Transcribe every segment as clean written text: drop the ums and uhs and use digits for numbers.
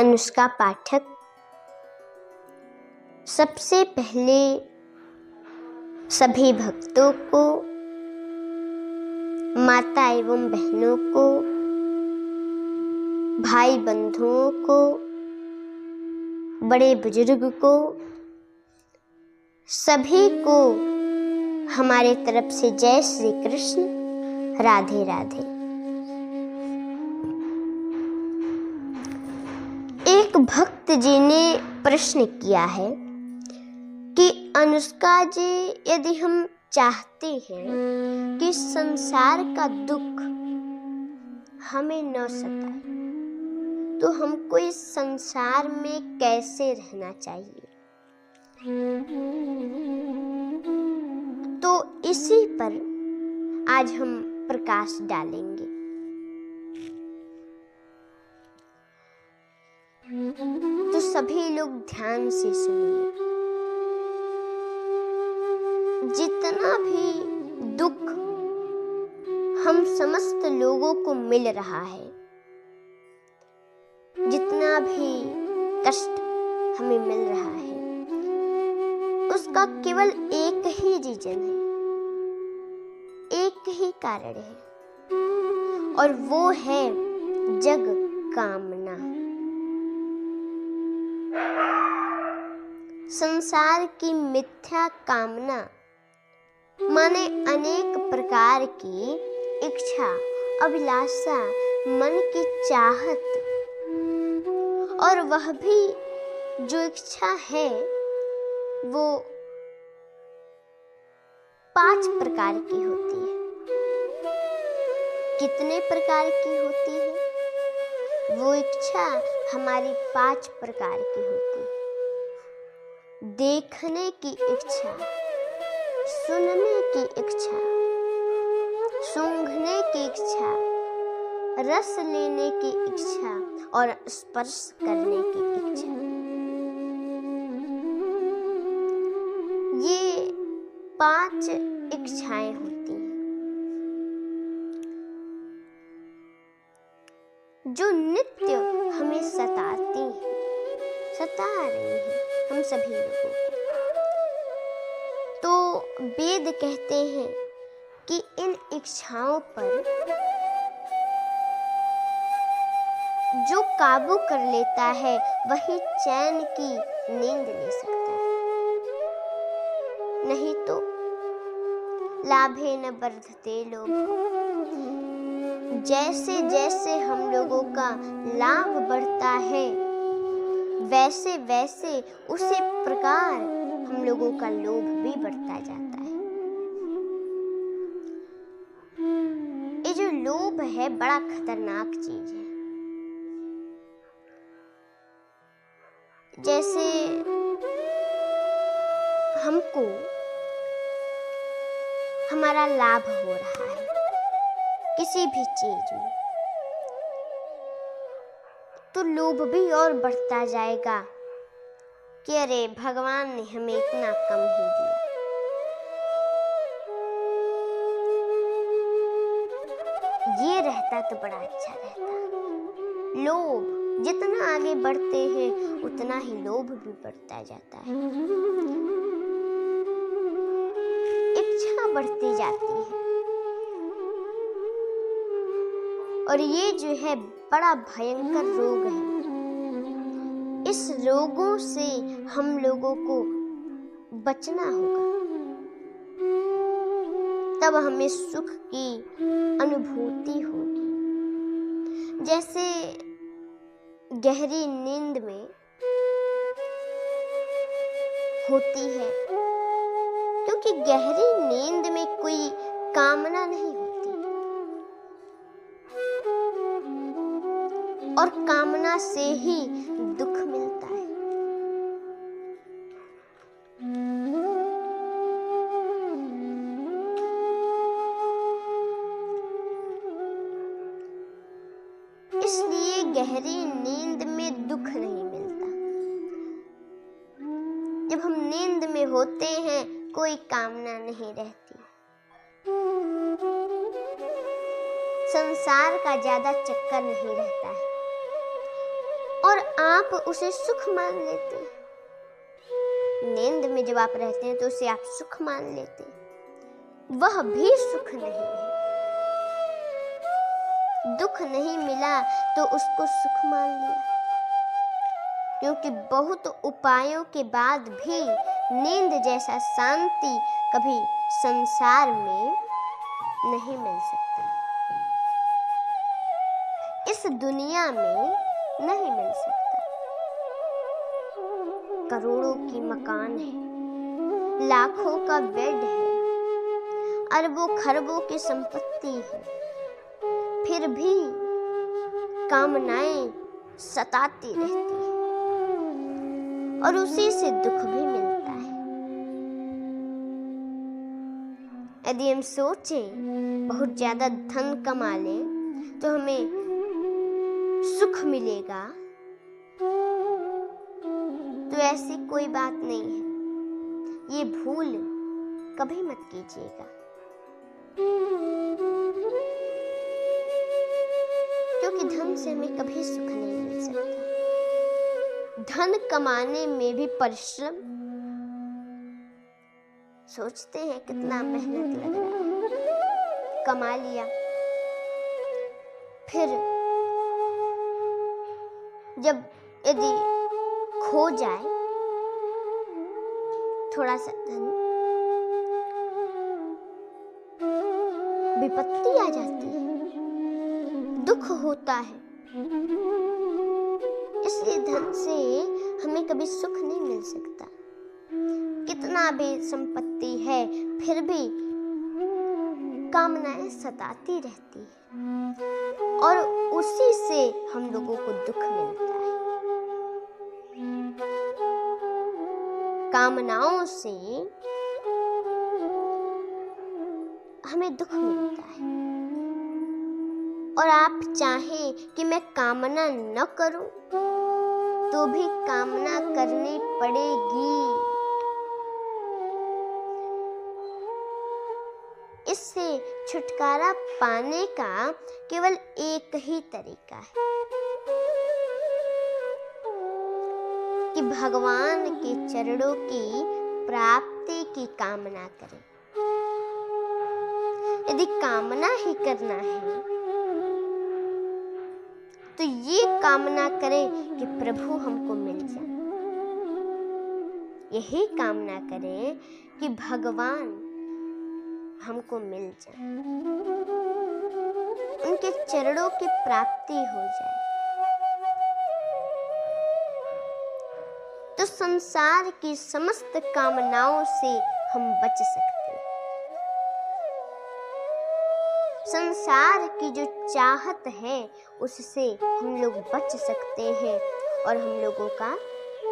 अनुष्का पाठक। सबसे पहले सभी भक्तों को, माता एवं बहनों को, भाई बंधुओं को, बड़े बुजुर्ग को, सभी को हमारे तरफ से जय श्री कृष्ण, राधे राधे। एक भक्त जी ने प्रश्न किया है कि अनुष्का जी, यदि हम चाहते हैं कि संसार का दुख हमें न सताए, तो हमको इस संसार में कैसे रहना चाहिए? तो इसी पर आज हम प्रकाश डालेंगे। तो सभी लोग ध्यान से सुनिए। जितना भी दुख हम समस्त लोगों को मिल रहा है, जितना भी कष्ट हमें मिल रहा है, उसका केवल एक ही रीजन है, एक ही कारण है, और वो है जग कामना। संसार की मिथ्या कामना माने अनेक प्रकार की इच्छा, अभिलाषा, मन की चाहत, और वह भी जो इच्छा है वो 5 प्रकार की होती है। कितने प्रकार की होती है? वो इच्छा हमारी 5 प्रकार की होती है। देखने की इच्छा, सुनने की इच्छा, सूंघने की इच्छा, रस लेने की इच्छा और स्पर्श करने की इच्छा। ये 5 इच्छाएं होती हैं जो नित्य हमें सताती हैं, सता रही हैं हम सभी लोगों को। तो वेद कहते हैं कि इन इच्छाओं पर जो काबू कर लेता है वही चैन की नींद ले सकता है, नहीं तो लाभे न वर्धते लोभ। जैसे जैसे हम लोगों का लाभ बढ़ता है, वैसे वैसे उसी प्रकार हम लोगों का लोभ भी बढ़ता जाता है। ये जो लोभ है बड़ा खतरनाक चीज है। जैसे हमको हमारा लाभ हो रहा है किसी भी चीज में, तो लोभ भी और बढ़ता जाएगा कि अरे भगवान ने हमें इतना कम ही दिया। ये रहता तो बड़ा अच्छा रहता। लोभ जितना आगे बढ़ते हैं उतना ही लोभ भी बढ़ता जाता है, इच्छा बढ़ती जाती है, और ये जो है बड़ा भयंकर रोग है। इस रोगों से हम लोगों को बचना होगा, तब हमें सुख की अनुभूति होगी। जैसे गहरी नींद में होती है, क्योंकि गहरी नींद में कोई कामना नहीं होती, और कामना से ही दुख मिलता है। इसलिए गहरी नींद में दुख नहीं मिलता। जब हम नींद में होते हैं कोई कामना नहीं रहती, संसार का ज्यादा चक्कर नहीं रहता है, और आप उसे सुख मान लेते हैं। नींद में जब आप रहते हैं तो उसे आप सुख मान लेते हैं। वह भी सुख नहीं है। दुख नहीं मिला तो उसको सुख मान लिया, क्योंकि बहुत उपायों के बाद भी नींद जैसा शांति कभी संसार में नहीं मिल सकता, इस दुनिया में नहीं मिल सकता। करोड़ों की मकान है, लाखों का बेड है, अरबों खरबों की संपत्ति है, फिर भी कामनाएं सताती रहती है और उसी से दुख भी मिलता है। यदि हम सोचें बहुत ज्यादा धन कमा लें तो हमें सुख मिलेगा, तो ऐसी कोई बात नहीं है। ये भूल कभी मत कीजिएगा, क्योंकि धन से हमें कभी सुख नहीं मिल सकता। धन कमाने में भी परिश्रम, सोचते हैं कितना मेहनत लग रहा है, कमा लिया, फिर जब यदि खो जाए थोड़ा सा धन, विपत्ति आ जाती है, दुख होता है। इसलिए धन से हमें कभी सुख नहीं मिल सकता। कितना भी संपत्ति है फिर भी कामनाएं सताती रहती है और उसी से हम लोगों को दुख मिलता है। कामनाओं से हमें दुख मिलता है। और आप चाहें कि मैं कामना न करूं तो भी कामना करनी पड़ेगी। इससे छुटकारा पाने का केवल एक ही तरीका है कि भगवान के चरणों की प्राप्ति की कामना करें। यदि कामना ही करना है तो ये कामना करें कि प्रभु हमको मिल जाए। यही कामना करें कि भगवान हमको मिल जाए, उनके चरणों की प्राप्ति हो जाए, तो संसार की समस्त कामनाओं से हम बच सकते हैं। संसार की जो चाहत है उससे हम लोग बच सकते हैं और हम लोगों का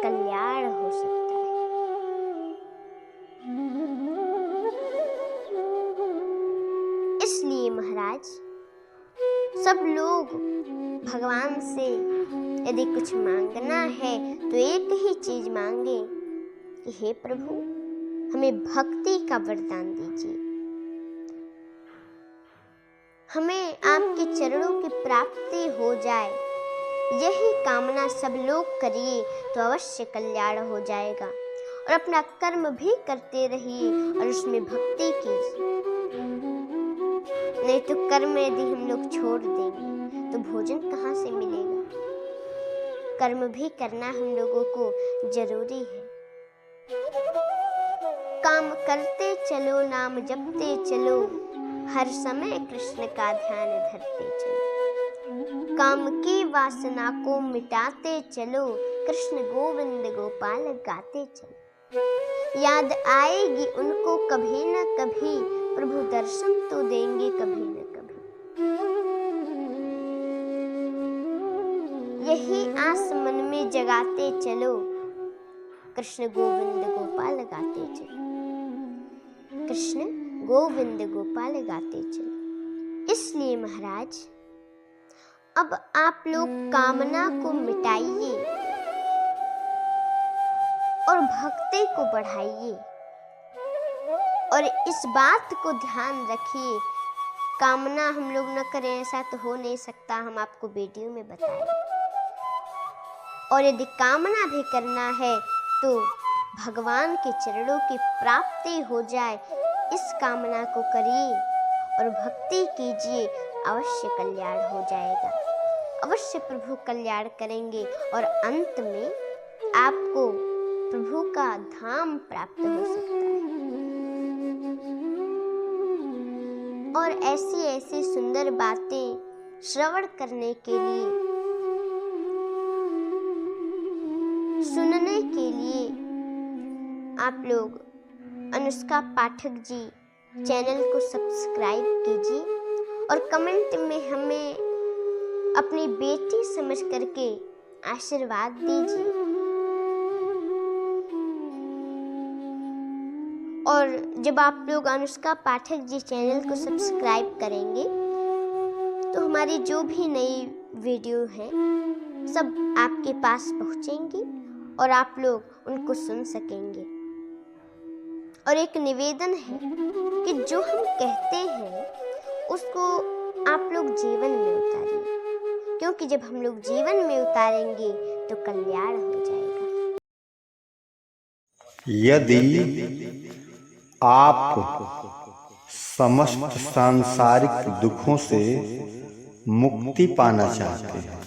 कल्याण हो सकता है। इसलिए महाराज, सब लोग भगवान से यदि कुछ मांगना है तो एक ही चीज मांगे कि हे प्रभु, हमें भक्ति का वरदान दीजिए, हमें आपके चरणों की प्राप्ति हो जाए। यही कामना सब लोग करिए तो अवश्य कल्याण हो जाएगा। और अपना कर्म भी करते रहिए और उसमें भक्ति कीजिए। नहीं तो कर्म यदि हम लोग छोड़ देंगे तो भोजन कहाँ से मिलेगा। कर्म भी करना हम लोगों को जरूरी है। काम करते चलो, नाम जपते चलो, हर समय कृष्ण का ध्यान धरते चलो। काम की वासना को मिटाते चलो, कृष्ण गोविंद गोपाल गाते चलो। याद आएगी उनको कभी न कभी, प्रभु दर्शन तो देंगे कभी न कभी। यही आस मन में जगाते चलो, कृष्ण गोविंद गोपाल गाते चलो, कृष्ण गोविंद गोपाल गाते चलो। इसलिए महाराज, अब आप लोग कामना को मिटाइए और भक्ति को बढ़ाइए। और इस बात को ध्यान रखिए, कामना हम लोग न करें ऐसा तो हो नहीं सकता। हम आपको वीडियो में बताएं और यदि कामना भी करना है तो भगवान के चरणों की प्राप्ति हो जाए, इस कामना को करिए और भक्ति कीजिए, अवश्य कल्याण हो जाएगा। अवश्य प्रभु कल्याण करेंगे और अंत में आपको प्रभु का धाम प्राप्त हो सकता है। और ऐसी ऐसी सुंदर बातें श्रवण करने के लिए, सुनने के लिए आप लोग अनुष्का पाठक जी चैनल को सब्सक्राइब कीजिए और कमेंट में हमें अपनी बेटी समझ करके आशीर्वाद दीजिए। और जब आप लोग अनुष्का पाठक जी चैनल को सब्सक्राइब करेंगे तो हमारी जो भी नई वीडियो हैं सब आपके पास पहुंचेंगी और आप लोग उनको सुन सकेंगे। और एक निवेदन है कि जो हम कहते हैं उसको आप लोग जीवन में उतारिए, क्योंकि जब हम लोग जीवन में उतारेंगे तो कल्याण हो जाएगा। यदि आप समस्त सांसारिक दुखों से मुक्ति पाना चाहते हैं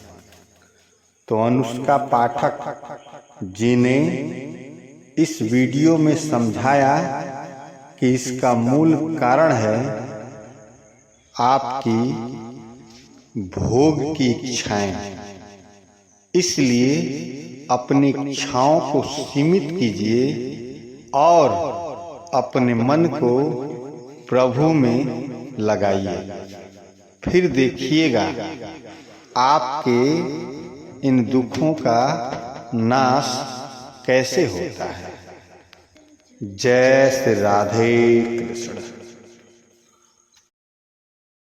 तो अनुष्का पाठक जी ने इस वीडियो में समझाया कि इसका मूल कारण है आपकी भोग की इच्छाएं। इसलिए अपनी इच्छाओं को सीमित कीजिए और अपने मन को प्रभु में लगाइए। फिर देखिएगा आपके इन दुखों का नाश कैसे होता है। जय श्री राधे कृष्ण।